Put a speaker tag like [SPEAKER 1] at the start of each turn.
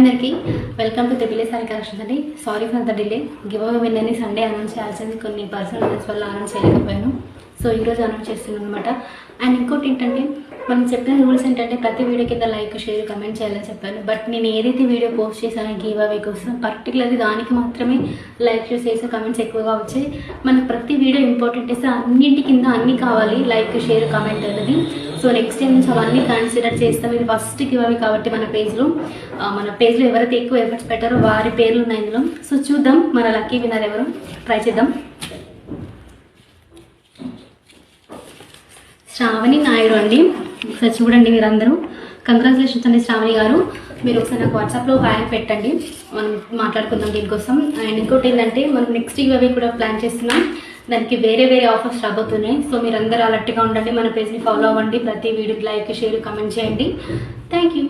[SPEAKER 1] అందరికీ welcome to దిబిలే sari collections అండి. Sorry for the delay. Give away విన్నర్ని సండే అనౌన్స్ చేయాల్సింది, కొన్ని పర్సనల్ రీజన్స్ వల్ల అనౌన్స్ చేయలేకపోయాను. సో ఈరోజు అనౌన్స్ చేస్తున్నాను అనమాట. అండ్ ఇంకోటి ఏంటంటే, మనం చెప్పిన రూల్స్ ఏంటంటే ప్రతి వీడియో కింద లైక్, షేర్, కమెంట్ చేయాలని చెప్పాను. బట్ నేను ఏదైతే వీడియో పోస్ట్ చేశానో గివ్ అవే కోసం పర్టికులర్లీ దానికి మాత్రమే లైక్, షేర్స్, కమెంట్స్ ఎక్కువగా వచ్చాయి. మనకు ప్రతి వీడియో ఇంపార్టెంట్ ఇస్తే అన్నింటి కింద అన్నీ కావాలి, లైక్, షేర్, కమెంట్ అనేది. సో నెక్స్ట్ టైం నుంచి అవన్నీ కన్సిడర్ చేస్తాం. ఇది ఫస్ట్ గివ్ అవే కాబట్టి మన పేజ్లో ఎవరైతే ఎక్కువ ఎఫర్ట్స్ పెట్టారో వారి పేర్లు ఉన్నాయి ఇందులో. సో చూద్దాం మన లక్కీ విన్నర్ ఎవరు, ట్రై చేద్దాం. శ్రావణి నాయుడు అండి. ఒకసారి చూడండి మీరందరూ. కంగ్రాచులేషన్స్ అండి శ్రావణి గారు. మీరు ఒకసారి నాకు వాట్సాప్లో హాయ్ పెట్టండి, మనం మాట్లాడుకుందాం దీనికోసం. అండ్ ఇంకోటి ఏంటంటే, మనం నెక్స్ట్ గివ్ అవే కూడా ప్లాన్ చేస్తున్నాం. దానికి వేరే ఆఫర్స్ రాబోతున్నాయి. సో మీరు అందరూ అలర్ట్గా ఉండండి, మన పేజ్ని ఫాలో అవ్వండి, ప్రతి వీడియోకి లైక్, షేర్, కమెంట్ చేయండి. Thank you.